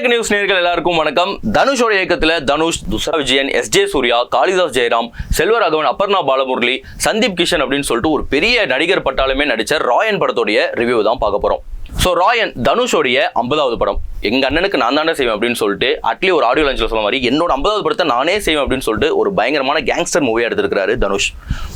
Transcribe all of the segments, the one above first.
எனக்கு நியூஸ் நேயர்கள் எல்லாருக்கும் வணக்கம். தனுஷோட இயக்கத்துல தனுஷ், துஷரா விஜயன், எஸ்.ஜே. சூர்யா, காளிதாஸ் ஜெயராம், செல்வராகவன், அபர்ணா பாலமுரளி, சந்தீப் கிஷன் அப்படின்னு சொல்லிட்டு ஒரு பெரிய நடிகர் பட்டாலுமே நடிச்ச ராயன் படத்தோடைய ரிவ்யூ தான் பார்க்க போறோம். ஸோ ராயன் தனுஷோடைய 50வது படம். எங்க அண்ணனுக்கு நான் தானே செய்வேன் அப்படின்னு சொல்லிட்டு அட்லி ஒரு ஆடியோ லான்ச்ல சொல்ல மாதிரி என்னோட 50வது படத்தை நானே செய்வேன் அப்படின்னு சொல்லிட்டு ஒரு பயங்கரமான கேங்ஸ்டர் மூவியா எடுத்திருக்காரு தனுஷ்.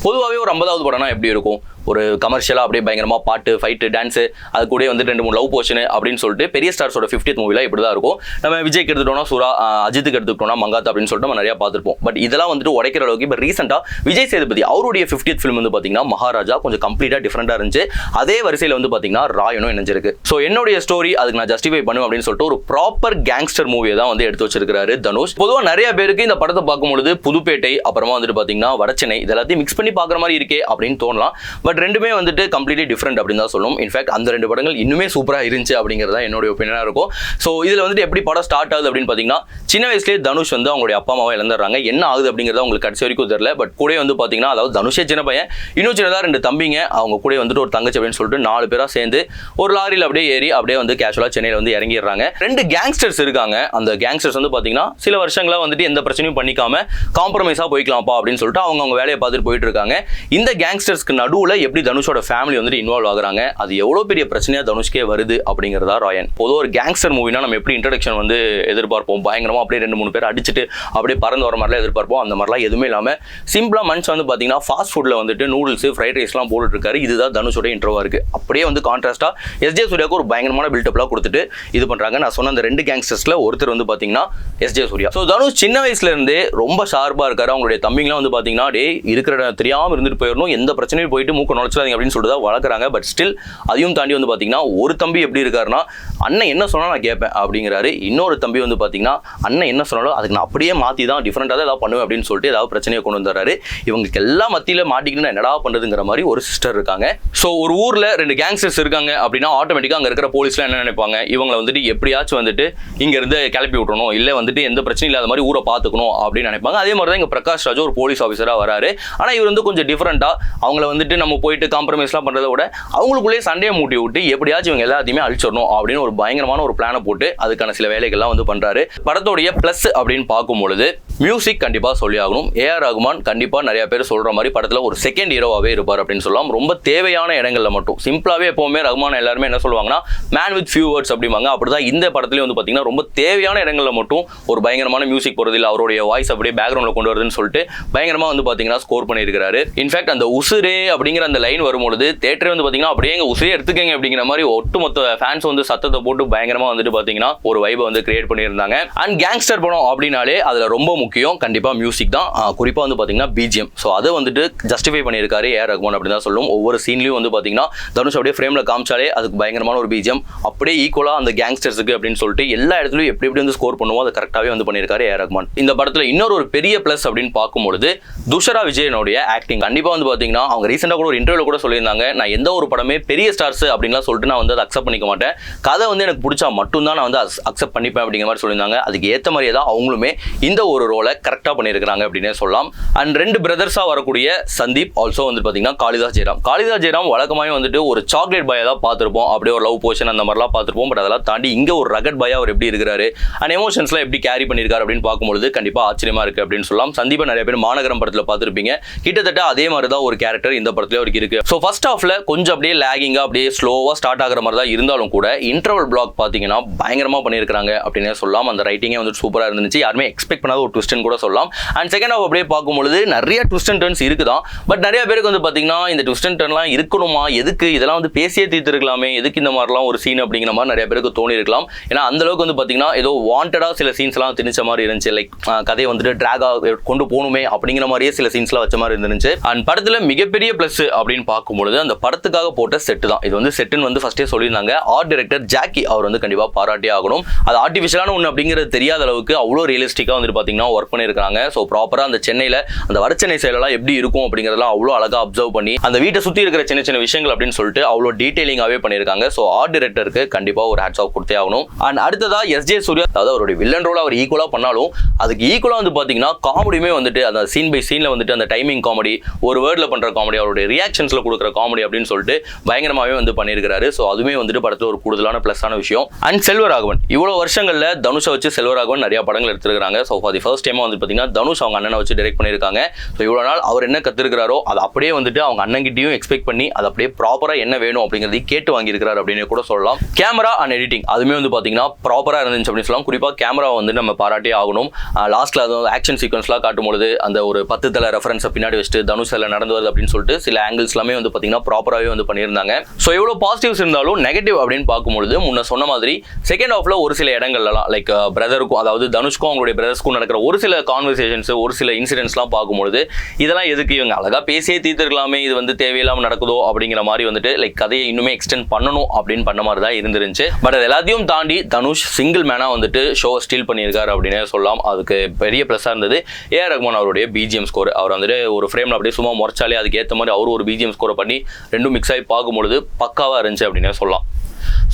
பொதுவாகவே ஒரு 50வது படம்னா எப்படி இருக்கும்? ஒரு கமர்ஷியலாக அப்படியே பயங்கரமாக பாட்டு, ஃபைட்டு, டான்ஸு, அது கூட வந்து 2-3 லவ் போர்ஷன் அப்படின்னு சொல்லிட்டு பெரிய ஸ்டார்ஸோட 50th மூவிலாம் இப்படி தான் இருக்கும். நம்ம விஜய்க்கு எடுத்துட்டோம்னா சூரா, அஜித்துக்கு எடுத்துக்கிட்டோம்னா மங்காத்தா அப்படின்னு சொல்லிட்டு நம்ம நிறையா பார்த்துருப்போம். பட் இதெல்லாம் வந்துட்டு உடைக்கிற அளவுக்கு இப்போ ரீசெண்டாக விஜய் சேதுபதி அவருடைய 50th ஃபிலிம் வந்து பார்த்தீங்கன்னா மகாராஜா கொஞ்சம் கம்ப்ளீட்டாக டிஃப்ரெண்டாக இருந்துச்சு. அதே வரிசையில் வந்து பார்த்தீங்கன்னா ராயனும் இணைஞ்சிருக்கு. ஸோ என்னுடைய ஸ்டோரி அதுக்கு நான் ஜஸ்டிஃபை பண்ணுவேன் அப்படின்னு சொல்லிட்டு ஒரு ப்ராப்பர் கேங்ஸ்டர் மூவியை தான் வந்து எடுத்து வச்சிருக்காரு தனுஷ். பொதுவாக நிறைய பேருக்கு இந்த படத்தை பார்க்கும்பொழுது புதுப்பேட்டை, அப்புறமா வந்துட்டு பார்த்தீங்கன்னா வடச்சென்னை, இதெல்லாத்தையும் மிக்ஸ் பண்ணி பார்க்குற மாதிரி இருக்கே அப்படின்னு தோணலாம். பட் ரெண்டுமே வந்துட்டு கம்ப்ளீட்லி டிஃப்ரெண்ட் அப்படின்னு தான் சொல்லணும். இன்ஃபேக்ட் அந்த 2 படங்கள் இன்னுமே சூப்பராக இருந்துச்சு அப்படிங்கிறது தான் என்னுடைய ஒப்பீனியனாக இருக்கும். ஸோ இதில் வந்துட்டு எப்படி படம் ஸ்டார்ட் ஆகுது அப்படின்னு பார்த்தீங்கன்னா, சின்ன வயசுலேயே தனுஷ் வந்து அவங்களுடைய அப்பா அம்மாவை இழந்துடுறாங்க. என்ன ஆகுது அப்படிங்கிறத அவங்களுக்கு கடைசி வரைக்கும் தெரியல. பட் கூட வந்து பார்த்தீங்கன்னா, அதாவது தனுஷே சின்ன பையன், இன்னும் சின்னதாக 2 தம்பிங்க, அவங்க கூட வந்துட்டு ஒரு தங்கச்சி அப்படின்னு சொல்லிட்டு 4 பேராக சேர்ந்து ஒரு லாரியில் அப்படியே ஏறி அப்படியே வந்து கேஷுவலாக சென்னையில் வந்து இறங்கிடுறாங்க. 2 கேங்ஸ்டர்ஸ் இருக்காங்க. அந்த கேங்ஸ்டர்ஸ் வந்து பார்த்தீங்கன்னா சில வருஷங்களாக வந்துட்டு எந்த பிரச்சனையும் பண்ணிக்காம காம்ப்ரமைஸாக போய்க்கலாம்ப்பா அப்படின்னு சொல்லிட்டு அவங்க வேலையை பார்த்துட்டு போயிட்டு இருக்காங்க. இந்த கேங்ஸ்டர்ஸ்க்கு நடுவில் எப்படி தனுஷோட ஃபேமிலி வந்துட்டு இன்வால்வ் ஆகுறாங்க, அது எவ்வளோ பெரிய பிரச்சனையாக தனுஷ்கே வருது அப்படிங்கிறதா ராயன். பொதுவாக ஒரு கேங்ஸ்டர் மூவினா நம்ம எப்படி இன்ட்ரடக்ஷன் வந்து எதிர்பார்ப்போம், பயங்கரமாக அப்படியே 2-3 பேர் அடிச்சுட்டு அப்படியே பறந்து வர மாதிரிலாம் எதிர்பார்ப்போம். அந்த மாதிரிலாம் எதுவுமே இல்லாமல் சிம்பிளாக மனுஷன் வந்து பார்த்தீங்கன்னா ஃபாஸ்ட் ஃபுட்டில் வந்துட்டு நூடுல்ஸ், ஃப்ரைட் ரைஸ்லாம் போட்டுட்டு இருக்காரு. இதுதான் தனுஷோட இன்ட்ரோவா இருக்கு. அப்படியே வந்து கான்ட்ராஸ்டாக எஸ்.ஜே. சூர்யாவுக்கு ஒரு பயங்கரமான பில்டப்லாம் கொடுத்துட்டு இது பண்ணுறாங்க. நான் சொன்ன அந்த 2 கேங்ஸ்டர்ஸில் ஒருத்தர் வந்து பார்த்தீங்கன்னா எஸ்.ஜே. சூர்யா. ஸோ தனுஷ் சின்ன வயசுல இருந்தே ரொம்ப ஷார்ப்பாக இருக்காரு. அவங்களுடைய தம்பிங்களாம் வந்து பார்த்தீங்கன்னா டே இருக்கிற தெரியாமல் இருந்துட்டு போயிடணும், எந்த பிரச்சனையும் போயிட்டு மூக்க நுழைச்சிடாதீங்க அப்படின்னு சொல்லிட்டு தான் வளர்க்குறாங்க. பட் ஸ்டில் அதையும் தாண்டி வந்து பார்த்தீங்கன்னா ஒரு தம்பி எப்படி இருக்காருன்னா, அண்ணன் என்ன சொன்னாலும் நான் கேட்பேன் அப்படிங்கிறாரு. இன்னொரு தம்பி வந்து பார்த்தீங்கன்னா அண்ணன் என்ன சொன்னாலும் அதுக்கு நான் அப்படியே மாற்றி தான் டிஃப்ரெண்டாக தான் ஏதாவது பண்ணுவேன் அப்படின்னு சொல்லிட்டு ஏதாவது பிரச்சனையை கொண்டு வந்துடுறாரு. இவங்களுக்கு எல்லாம் மத்தியில் மாட்டிக்கிட்டு என்னடா பண்ணுறதுங்கிற மாதிரி ஒரு சிஸ்டர் இருக்காங்க. ஸோ ஒரு ஊரில் 2 கேங்ஸ்டர்ஸ் இருக்காங்க அப்படின்னா ஆட்டோமேட்டிக்காக அங்கே இருக்கிற போலீஸ்லாம் என்ன நினைப்பாங்க, இவங்களை வந்துட்டு எப்படியாச்சும் வந்துட்டு இங்கேருந்து கிளப்பி விட்டணும், இல்லை வந்துட்டு எந்த பிரச்சனையும் இல்லாத மாதிரி ஊரை பார்த்துக்கணும் அப்படின்னு நினைப்பாங்க. அதே மாதிரி தான் இங்கே பிரகாஷ் ராஜ் ஒரு போலீஸ் ஆஃபீஸராக வராரு. ஆனால் இவர் வந்து கொஞ்சம் டிஃப்ரெண்ட்டாக அவங்கள வந்துட்டு நம்ம போயிட்டு காம்ப்ரமைஸ்லாம் பண்ணுறத விட அவங்களுக்குள்ளேயே சண்டையை மூட்டி விட்டு எப்படியாச்சும் இவங்க எல்லாத்தையுமே அழிச்சிடணும் அப்படின்னு ஒரு பயங்கரமான ஒரு பிளானை போட்டு அதுக்கான சில வேலைகள்லாம் வந்து பண்ணுறாரு. படத்தோடைய ப்ளஸ் அப்படின்னு பார்க்கும்பொழுது மியூசிக் கண்டிப்பாக சொல்லி ஆகணும். ஏஆர் ரகுமான் கண்டிப்பாக நிறைய பேர் சொல்கிற மாதிரி படத்தில் ஒரு செகண்ட் ஹீரோவாகவே இருப்பார் அப்படின்னு சொல்லலாம். ரொம்ப தேவையான இடங்களில் மட்டும் சிம்பிளாகவே எப்போவுமே ரகுமான் எல்லாருமே என்ன சொல்லுவாங்கன்னா மேன் வித் ஃபியூ வேர்ட்ஸ் அப்படிம்பாங்க. அப்படி தான் இந்த படத்துலேயும் வந்து பார்த்தீங்கன்னா ரொம்ப தேவையான இடங்களில் மட்டும் ஒரு பயங்கரமான மியூசிக் போகிறது, இல்லை அவருடைய வாய்ஸ் அப்படியே பேக்ரவுண்டில் கொண்டு வருதுன்னு சொல்லிட்டு பயங்கரமாக வந்து பார்த்தீங்கன்னா ஸ்கோர் பண்ணியிருக்காரு. இன்ஃபேக்ட் அந்த உசுரே அப்படிங்கிற அந்த லைன் வரும்பொழுது தேட்டரே வந்து பார்த்தீங்கன்னா அப்படியே எங்கள் உசுரே எடுத்துக்கங்க அப்படிங்கிற மாதிரி ஒட்டுமொத்த ஃபேன்ஸ் வந்து சத்தத்தை போட்டு பயங்கரமாக வந்துட்டு பார்த்தீங்கன்னா ஒரு வைபை வந்து கிரியேட் பண்ணியிருந்தாங்க. அண்ட் கேங்ஸ்டர் படம் அப்படின்னாலே அதில் ரொம்ப முக்கியம் கண்டிப்பாக மியூசிக் தான். குறிப்பாக வந்து பார்த்தீங்கன்னா பிஜிஎம். ஸோ அதை வந்துட்டு ஜஸ்டிஃபை பண்ணியிருக்காரு ஏஆர் ரகுமான் அப்படின்னு தான் சொல்லும். ஒவ்வொரு சீன்லையும் வந்து பார்த்தீங்கன்னா தனுஷ் அப்படியே ஃப்ரேமில் காமிச்சாலே அதுக்கு பயங்கரமான ஒரு பிஜிஎம் அப்படியே ஈக்குவலாக அந்த கேங்ஸ்டர்ஸுக்கு அப்படின்னு சொல்லிட்டு எல்லா இடத்துலையும் எப்படி எப்படி வந்து ஸ்கோர் பண்ணுவோம் அதை கரெக்டாகவே வந்து பண்ணியிருக்காரு ஏஆர் ரகுமான். இந்த படத்தில் இன்னொரு பெரிய ப்ளஸ் அப்படின்னு பார்க்கும்பொழுது துஷரா விஜயனுடைய ஆக்டிங். கண்டிப்பாக வந்து பார்த்தீங்கன்னா அவங்க ரீசெண்டாக கூட ஒரு இன்டர்வியூல கூட சொல்லியிருந்தாங்க, நான் எந்த ஒரு படமே பெரிய ஸ்டார்ஸ் அப்படின்லாம் சொல்லிட்டு நான் வந்து அதை அக்செப்ட் பண்ணிக்க மாட்டேன், கதை வந்து எனக்கு பிடிச்சா மட்டும்தான் நான் வந்து அக்செப்ட் பண்ணிப்பேன் அப்படிங்கிற மாதிரி சொல்லியிருந்தாங்க. அதுக்கு ஏற்ற மாதிரியே தான் அவங்களுமே இந்த ஒரு ரோலை கரெக்டாக பண்ணியிருக்காங்க அப்படின்னே சொல்லலாம். அண்ட் 2 பிரதர்ஸாக வரக்கூடிய சந்தீப், ஆல்சோ வந்து பார்த்தீங்கன்னா காளிதாஸ் ஜெயராம். காளிதாஸ் ஜெயராம் வழக்கமாகவே வந்துட்டு ஒரு சாக்லேட் பாயை தான் பார்த்துருப்போம், அப்படியே ஒரு லவ் போர்ஷன் அந்த மாதிரிலாம் பார்த்துருப்போம். பட் அதெல்லாம் தாண்டி இங்கே ஒரு ரகட் பாயா அவர் எப்படி இருக்கிறாரு அண்ட் எமோஷன்ஸ்லாம் எப்படி கேரி பண்ணியிருக்காரு அப்படின்னு பார்க்கும்பொழுது கண்டிப்பாக ஆச்சரியமாக இருக்குது அப்படின்னு சொல்லலாம். சந்தீபை நிறைய பேர் மாநகரம் படத்தில் பார்த்துருப்பீங்க. கிட்டத்தட்ட அதே மாதிரி தான் ஒரு கேரக்டர் இந்த படத்துல அவருக்கு இருக்கு. ஸோ ஃபர்ஸ்ட் ஹாஃப்ல கொஞ்சம் அப்படியே லேகிங்காக அப்படியே ஸ்லோவாக ஸ்டார்ட் ஆகிற மாதிரி தான் இருந்தாலும் கூட இன்டர்வல் பிளாக் பார்த்தீங்கன்னா பயங்கரமாக பண்ணியிருக்காங்க அப்படின்னே சொல்லலாம். அந்த ரைட்டிங்கே வந்து சூப்பராக இருந்துச்சு. யாருமே எக்ஸ்பெக்ட் பண்ணாத ஒரு ட்விஸ்ட்னு கூட சொல்லலாம். அண்ட் செகண்ட் ஹாஃப் அப்படியே பார்க்கும்பொழுது நிறைய ட்விஸ்ட் அண்ட் டர்ன்ஸ் இருக்குதான். பட் நிறைய பேருக்கு வந்து பார்த்தீங்கன்னா இந்த ட்விஸ்ட் அண்ட் டர்ன்லாம் இருக்கணுமா, எதுக்கு இதெல்லாம் வந்து பேசியே தீர்த்துருக்கலாமே, எதுக்கு இந்த மாதிரிலாம் ஒரு சீன் அப்படிங்கிற மாதிரி நிறைய பேருக்கு தோணி இருக்கலாம். ஏன்னா அந்த அளவுக்கு வந்து பார்த்தீங்கன்னா ஏதோ வாண்டடாக சில சீன்ஸ்லாம் திணிச்ச மாதிரி இருந்துச்சு. லைக் கதையை வந்துட்டு ட்ராகாக கொண்டு போகணுமே அப்படிங்கிற மாதிரியே சில சீன்ஸ்லாம் வச்ச மாதிரி இருந்துச்சு. அண்ட் படத்தில் மிகப்பெரிய ப்ளஸ் அப்படின்னு பார்க்கும்பொழுது அந்த படத்துக்காக போட்ட செட்டு தான். இது வந்து செட்டுன்னு வந்து ஃபர்ஸ்டே சொல்லியிருந்தாங்க. ஆர்ட் டைரக்டர் ஜாக்கி அவர் வந்து கண்டிப்பாக பாராட்டி ஆகணும். அது ஆர்டிஃபிஷியலான ஒன்று அப்படிங்கிறது தெரியாத அளவுக்கு அவ்வளோ ரியலிஸ்டிக்காக வந்துட்டு பார்த்தீங்கன்னா ஒர்க் பண்ணியிருக்காங்க. ஸோ ப்ராப்பராக அந்த சென்னையில் அந்த வடச்சென்னை சைடெல்லாம் எப்படி இருக்கும் அப்படிங்கிறதெல்லாம் அவ்வளோ அழகாக அப்சர்வ் பண்ணி அந்த வீட்டை சுற்றி இருக்கிற சின்ன சின்ன விஷயங்கள் அப்படின்னு சொல்லிட்டு அவ்வளோ டீட்டெயிலிங்காகவே பண்ணியிருக்காங்க. ஸோ ஆர்ட் டைரக்டருக்கு கண்டிப்பாக ஒரு ஹேட்ஸ் ஆஃப் கொடுத்தே ஆகணும். அண்ட் அடுத்ததா எஸ்ஜே சூர்யா, அதாவது அவருடைய வில்லன் ரோல் அவர் ஈக்குவலாக பண்ணாலும் அதுக்கு ஈக்குவலாக வந்து பார்த்தீங்கன்னா காமெடியுமே வந்துட்டு அந்த சீன் பை சீனில் வந்துட்டு அந்த டைமிங் காமெடி, ஒரு வேர்டில் பண்ணுற காமெடி, அவருடைய ரியாக்ஷன்ஸில் கொடுக்குற காமெடி அப்படின்னு சொல்லிட்டு பயங்கரமாகவே வந்து பண்ணியிருக்காரு. ஸோ அதுவுமே வந்துட்டு படத்தில் ஒரு கூடுதலான ப்ளஸ்ஸான விஷயம். அண்ட் செல்வராகவன், இவ்வளோ வருஷங்களில் தனுஷை வச்சு செல்வராகவன் நிறைய படங்கள் எடுத்துருக்காங்க. ஸோ ஃபார் தி ஃபர்ஸ்ட் டைமாக வந்து பார்த்தீங்கன்னா தனுஷ் அவங்க அண்ணனை வச்சு டைரக்ட் பண்ணியிருக்காங்க. ஸோ இவ்வளோ நாள் அவர் என்ன கற்றுருக்காரோ அதை அப்படியே வந்துட்டு அவங்க அண்ணன்கிட்டையும் எக்ஸ்பெக்ட் பண்ணி அதை அப்படியே ப்ராப்பராக என்ன வேணும் அப்படிங்கிறதையும் கேட்டு வாங்கியிருக்காரு அப்படின்னு கூட சொல்லலாம். கேமரா அண்ட் எடிட்டிங் அதுவுமே வந்து பார்த்தீங்கன்னா ப்ராப்பராக இருந்துச்சு அப்படின்னு சொல்லலாம். குறிப்பாக கேமரா வந்து நம்ம பாராட்டியே ஆகணும். லாஸ்ட்டில் அது ஆக்ஷன் சீக்வன்ஸ்லாம் காட்டும்பொழுது அந்த ஒரு 10 தலை ரெஃபரன்ஸை பின்னாடி வச்சுட்டு தனுஷ் எல்லாம் நடந்து வருது அப்படின்னு சொல்லிட்டு சில ஆங்கிள்ஸ் எல்லாமே வந்து பார்த்தீங்கன்னா ப்ராப்பராகவே வந்து பண்ணியிருந்தாங்க. ஸோ எவ்வளோ பாசிட்டிவ்ஸ் இருந்தாலும் நெகட்டிவ் அப்படின்னு பார்க்கும்பொழுது முன்ன சொன்ன மாதிரி செகண்ட் ஹாஃப்ல ஒரு சில இடங்கள்லாம் லைக் பிரதருக்கும், அதாவது தனுஷ்க்கும் அவங்களுடைய பிரதர்ஸ்க்கும் நடக்கிற ஒரு சில கான்வர்சேஷன்ஸ், ஒரு சில இன்சிடென்ட்ஸ்லாம் பார்க்கும்பொழுது இதெல்லாம் எதுக்கு இவங்க அழகாக பேசியே தீர்த்துருக்கலாமே, இது வந்து தேவையில்லாமல் நடக்குதோ அப்படிங்கிற மாதிரி வந்துட்டு லைக் கதையை இன்னுமே எக்ஸ்டெண்ட் பண்ணணும் அப்படின்னு பண்ண மாதிரி தான் இருந்துருந்துச்சு. பட் அது எல்லாத்தையும் தாண்டி தனுஷ் சிங்கிள் மேனாக வந்துட்டு ஷோ ஸ்டீல் பண்ணியிருக்காரு அப்படின்னே சொல்லலாம். அதுக்கு பெரிய ப்ளஸ்ஸாக இருந்தது ஏஆர் ரஹ்மான் அவருடைய பிஜிஎம் ஸ்கோர். அவர் வந்துட்டு ஒரு ஃப்ரேமில் அப்படியே சும்மா முறைச்சாலே அதுக்கு ஏற்ற மாதிரி அவர் ஒரு பிஜிஎம் ஸ்கோரை பண்ணி ரெண்டும் மிக்ஸ் ஆகி பார்க்கும்பொழுது பக்காவாக இருந்துச்சு அப்படின்னே சொல்லலாம்.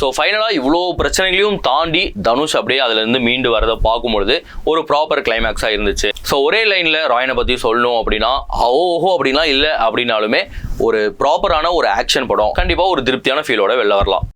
ஸோ ஃபைனலாக இவ்வளோ பிரச்சனைகளையும் தாண்டி தனுஷ் அப்படியே அதுலேருந்து மீண்டு வரதை பார்க்கும்பொழுது ஒரு ப்ராப்பர் கிளைமேக்ஸாக இருந்துச்சு. ஸோ ஒரே லைனில் ராயனை பற்றி சொல்லணும் அப்படின்னா ஓஹோ அப்படின்னா இல்லை அப்படின்னாலுமே ஒரு ப்ராப்பரான ஒரு ஆக்ஷன் படம் கண்டிப்பாக ஒரு திருப்தியான ஃபீலோட வெளில வரலாம்.